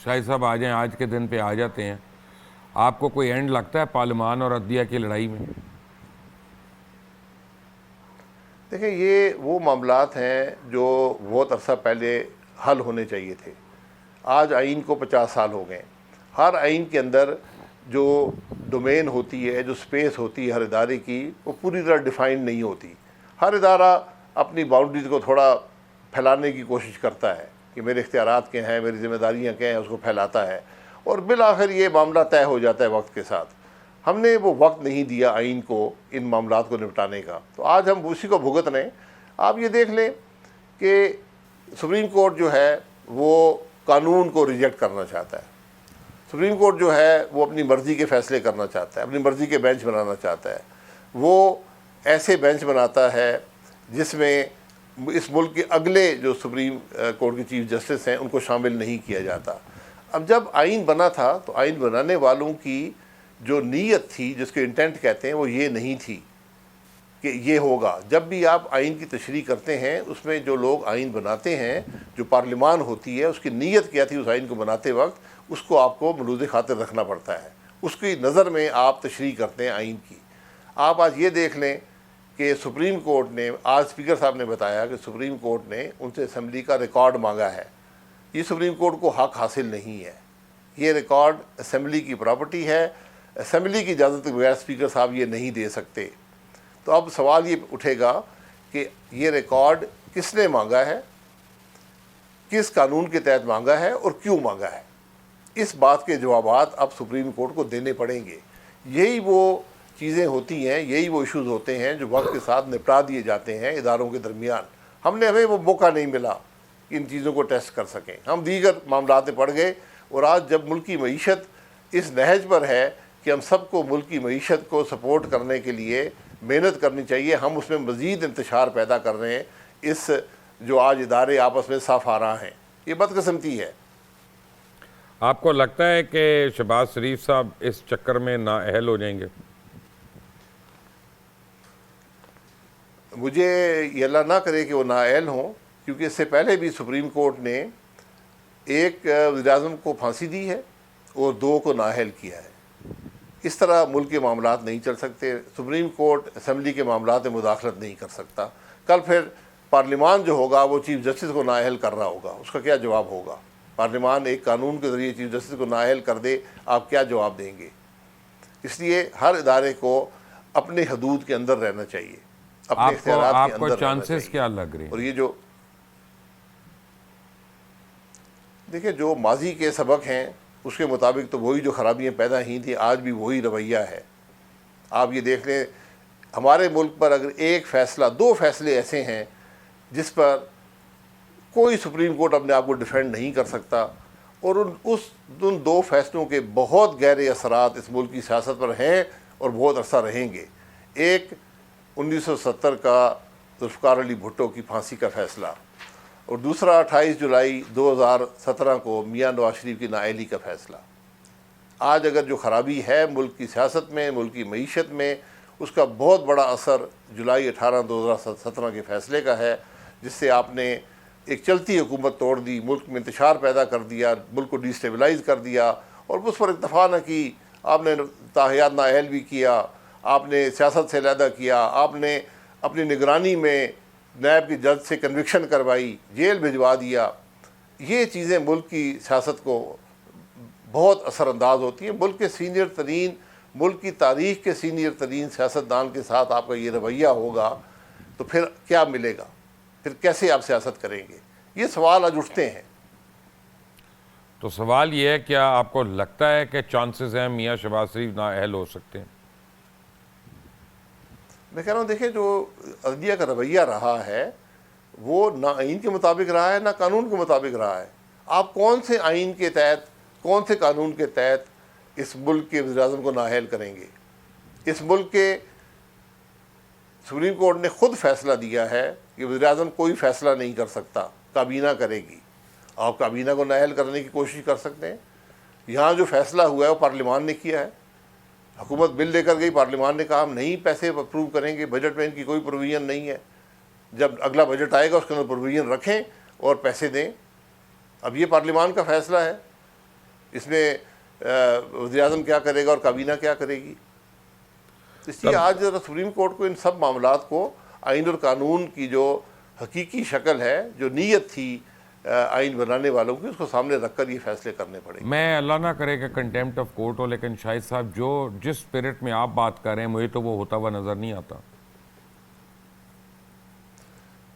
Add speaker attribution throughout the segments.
Speaker 1: شاہد صاحب آ جائیں، آج کے دن پہ آ جاتے ہیں، آپ کو کوئی اینڈ لگتا ہے پارلیمان اور عدلیہ کی لڑائی میں؟
Speaker 2: دیکھیں یہ وہ معاملات ہیں جو بہت عرصہ پہلے حل ہونے چاہیے تھے. آج آئین کو 50 سال ہو گئے. ہر آئین کے اندر جو ڈومین ہوتی ہے، جو سپیس ہوتی ہے ہر ادارے کی، وہ پوری طرح ڈیفائنڈ نہیں ہوتی. ہر ادارہ اپنی باؤنڈریز کو تھوڑا پھیلانے کی کوشش کرتا ہے کہ میرے اختیارات کیا ہیں، میری ذمہ داریاں کیا ہیں، اس کو پھیلاتا ہے، اور بالآخر یہ معاملہ طے ہو جاتا ہے وقت کے ساتھ. ہم نے وہ وقت نہیں دیا آئین کو ان معاملات کو نپٹانے کا، تو آج ہم اسی کو بھگت رہے ہیں. آپ یہ دیکھ لیں کہ سپریم کورٹ جو ہے وہ قانون کو ریجیکٹ کرنا چاہتا ہے. سپریم کورٹ جو ہے وہ اپنی مرضی کے فیصلے کرنا چاہتا ہے، اپنی مرضی کے بینچ بنانا چاہتا ہے. وہ ایسے بینچ بناتا ہے جس میں اس ملک کے اگلے جو سپریم کورٹ کے چیف جسٹس ہیں ان کو شامل نہیں کیا جاتا. اب جب آئین بنا تھا تو آئین بنانے والوں کی جو نیت تھی، جس کے انٹینٹ کہتے ہیں، وہ یہ نہیں تھی کہ یہ ہوگا. جب بھی آپ آئین کی تشریح کرتے ہیں، اس میں جو لوگ آئین بناتے ہیں، جو پارلیمان ہوتی ہے، اس کی نیت کیا تھی اس آئین کو بناتے وقت، اس کو آپ کو ملوز خاطر رکھنا پڑتا ہے. اس کی نظر میں آپ تشریح کرتے ہیں آئین کی. آپ آج یہ دیکھ لیں کہ سپریم کورٹ نے، آج اسپیکر صاحب نے بتایا کہ سپریم کورٹ نے ان سے اسمبلی کا ریکارڈ مانگا ہے. یہ سپریم کورٹ کو حق حاصل نہیں ہے. یہ ریکارڈ اسمبلی کی پراپرٹی ہے. اسمبلی کی اجازت کے بغیر اسپیکر صاحب یہ نہیں دے سکتے. تو اب سوال یہ اٹھے گا کہ یہ ریکارڈ کس نے مانگا ہے، کس قانون کے تحت مانگا ہے اور کیوں مانگا ہے. اس بات کے جوابات اب سپریم کورٹ کو دینے پڑیں گے. یہی وہ چیزیں ہوتی ہیں، یہی وہ ایشوز ہوتے ہیں جو وقت کے ساتھ نپٹا دیے جاتے ہیں اداروں کے درمیان. ہمیں وہ موقع نہیں ملا کہ ان چیزوں کو ٹیسٹ کر سکیں. ہم دیگر معاملات میں پڑ گئے، اور آج جب ملکی معیشت اس نہج پر ہے کہ ہم سب کو ملکی معیشت کو سپورٹ کرنے کے لیے محنت کرنی چاہیے، ہم اس میں مزید انتشار پیدا کر رہے ہیں. اس جو آج ادارے آپس میں صف آ رہا ہیں، یہ بدقسمتی ہے.
Speaker 1: آپ کو لگتا ہے کہ شہباز شریف صاحب اس چکر میں نااہل ہو جائیں گے؟
Speaker 2: مجھے یہ اللہ نہ کرے کہ وہ نااہل ہوں، کیونکہ اس سے پہلے بھی سپریم کورٹ نے ایک وزیر اعظم کو پھانسی دی ہے اور 2 کو نااہل کیا ہے. اس طرح ملک کے معاملات نہیں چل سکتے. سپریم کورٹ اسمبلی کے معاملات میں مداخلت نہیں کر سکتا. کل پھر پارلیمان جو ہوگا وہ چیف جسٹس کو نااہل کر رہا ہوگا، اس کا کیا جواب ہوگا؟ پارلیمان ایک قانون کے ذریعے چیف جسٹس کو نااہل کر دے، آپ کیا جواب دیں گے؟ اس لیے ہر ادارے کو اپنے حدود کے اندر رہنا چاہیے، اپنے اختیارات کے
Speaker 1: آپ کو
Speaker 2: اندر رہنا
Speaker 1: چانسز
Speaker 2: چاہیے.
Speaker 1: کیا لگ رہے ہیں؟
Speaker 2: اور یہ جو دیکھیں جو ماضی کے سبق ہیں اس کے مطابق تو وہی جو خرابیاں پیدا ہی تھیں، آج بھی وہی رویہ ہے. آپ یہ دیکھ لیں ہمارے ملک پر اگر ایک فیصلہ، 2 فیصلے ایسے ہیں جس پر کوئی سپریم کورٹ اپنے آپ کو ڈیفینڈ نہیں کر سکتا، اور ان 2 فیصلوں کے بہت گہرے اثرات اس ملک کی سیاست پر ہیں اور بہت عرصہ رہیں گے. ایک 1970 کا ذوالفقار علی بھٹو کی پھانسی کا فیصلہ، اور دوسرا 28 جولائی 2017 کو میاں نواز شریف کی نااہلی کا فیصلہ. آج اگر جو خرابی ہے ملک کی سیاست میں، ملک کی معیشت میں، اس کا بہت بڑا اثر جولائی 18 2017 کے فیصلے کا ہے، جس سے آپ نے ایک چلتی حکومت توڑ دی، ملک میں انتشار پیدا کر دیا، ملک کو ڈیسٹیبلائز کر دیا، اور اس پر اکتفا نہ کی. آپ نے تاحیات نااہل بھی کیا، آپ نے سیاست سے علیحدہ کیا، آپ نے اپنی نگرانی میں نیب کے جج سے کنوکشن کروائی، جیل بھجوا دیا. یہ چیزیں ملک کی سیاست کو بہت اثر انداز ہوتی ہیں. ملک کے سینئر ترین، ملک کی تاریخ کے سینئر ترین سیاستدان کے ساتھ آپ کا یہ رویہ ہوگا تو پھر کیا ملے گا؟ پھر کیسے آپ سیاست کریں گے؟ یہ سوال آج اٹھتے ہیں.
Speaker 1: تو سوال یہ ہے، کیا آپ کو لگتا ہے کہ چانسز ہیں میاں شہباز شریف نااہل ہو سکتے ہیں؟
Speaker 2: میں کہہ رہا ہوں دیکھیں جو عدلیہ کا رویہ رہا ہے وہ نہ آئین کے مطابق رہا ہے، نہ قانون کے مطابق رہا ہے. آپ کون سے آئین کے تحت، کون سے قانون کے تحت اس ملک کے وزیر اعظم کو نااہل کریں گے؟ اس ملک کے سپریم کورٹ نے خود فیصلہ دیا ہے کہ وزیر اعظم کوئی فیصلہ نہیں کر سکتا، کابینہ کرے گی. آپ کابینہ کو نااہل کرنے کی کوشش کر سکتے ہیں. یہاں جو فیصلہ ہوا ہے وہ پارلیمان نے کیا ہے. حکومت بل لے کر گئی، پارلیمان نے کہا ہم نہیں پیسے اپروو کریں گے، بجٹ میں ان کی کوئی پروویژن نہیں ہے، جب اگلا بجٹ آئے گا اس کے اندر پروویژن رکھیں اور پیسے دیں. اب یہ پارلیمان کا فیصلہ ہے. اس میں وزیر اعظم کیا کرے گا اور کابینہ کیا کرے گی. اس لیے آج سپریم کورٹ کو ان سب معاملات کو آئین اور قانون کی جو حقیقی شکل ہے، جو نیت تھی آئین بنانے والوں کی، اس کو سامنے رکھ کر یہ فیصلے کرنے پڑیں گے.
Speaker 1: میں اللہ نہ کرے کہ کنٹیمپٹ آف کورٹ ہو، لیکن شاہد صاحب جس اسپرٹ میں آپ بات کر رہے ہیں مجھے تو وہ ہوتا ہوا نظر نہیں آتا.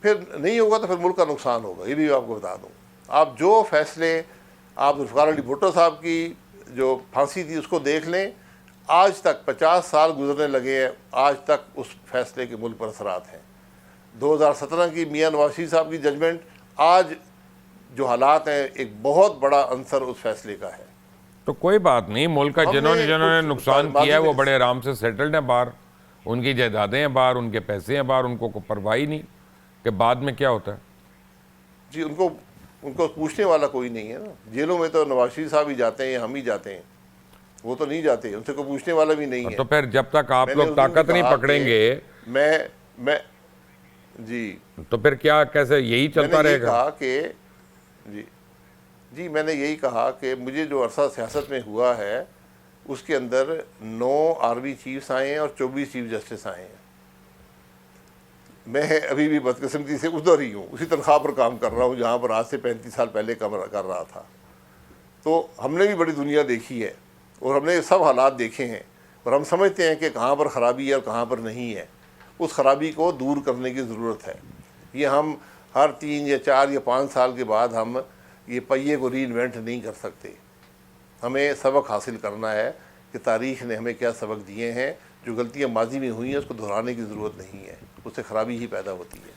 Speaker 2: پھر نہیں ہوگا تو پھر ملک کا نقصان ہوگا، یہ بھی آپ کو بتا دوں. آپ جو فیصلے، آپ ذوالفقار علی بھٹو صاحب کی جو پھانسی تھی اس کو دیکھ لیں، آج تک 50 سال گزرنے لگے ہیں، آج تک اس فیصلے کے ملک پر اثرات ہیں. 2017 کی میاں نواز شریف صاحب کی ججمنٹ، آج جو حالات ہیں ایک بہت بڑا عنصر اس فیصلے کا ہے.
Speaker 1: تو کوئی بات نہیں، ملک کا جنہوں نے نقصان کیا ہے وہ بڑے آرام سے سیٹلڈ ہیں باہر، ان کی جائیدادیں ہیں باہر، ان کے پیسے ہیں باہر، ان کو کوئی پرواہ ہی نہیں کہ بعد میں کیا ہوتا ہے.
Speaker 2: جی ان کو پوچھنے والا کوئی نہیں ہے نا. جیلوں میں تو نواز شریف صاحب ہی جاتے ہیں یا ہم ہی جاتے ہیں، وہ تو نہیں جاتے، ان سے کوئی پوچھنے والا بھی نہیں ہے.
Speaker 1: تو پھر جب تک آپ
Speaker 2: میں نے
Speaker 1: لوگ
Speaker 2: اس دن
Speaker 1: طاقت
Speaker 2: بھی
Speaker 1: نہیں
Speaker 2: کہا
Speaker 1: پکڑیں
Speaker 2: کہ
Speaker 1: گے
Speaker 2: میں جی
Speaker 1: تو پھر کیا، کیسے یہی
Speaker 2: میں
Speaker 1: چلتا
Speaker 2: نے
Speaker 1: رہے
Speaker 2: یہی
Speaker 1: گا؟
Speaker 2: کہا کہ جی میں نے یہی کہا کہ مجھے جو عرصہ سیاست میں ہوا ہے اس کے اندر 9 آرمی چیفز آئے ہیں اور 24 چیف جسٹس آئے ہیں. میں ابھی بھی بدقسمتی سے ادھر ہی ہوں، اسی تنخواہ پر کام کر رہا ہوں جہاں پر آج سے 35 سال پہلے کام کر رہا تھا. تو ہم نے بھی بڑی دنیا دیکھی ہے اور ہم نے سب حالات دیکھے ہیں، اور ہم سمجھتے ہیں کہ کہاں پر خرابی ہے اور کہاں پر نہیں ہے. اس خرابی کو دور کرنے کی ضرورت ہے. یہ ہم ہر 3 یا 4 یا 5 سال کے بعد ہم یہ پہیے کو ری انوینٹ نہیں کر سکتے. ہمیں سبق حاصل کرنا ہے کہ تاریخ نے ہمیں کیا سبق دیے ہیں. جو غلطیاں ماضی میں ہوئی ہیں اس کو دہرانے کی ضرورت نہیں ہے، اس سے خرابی ہی پیدا ہوتی ہے.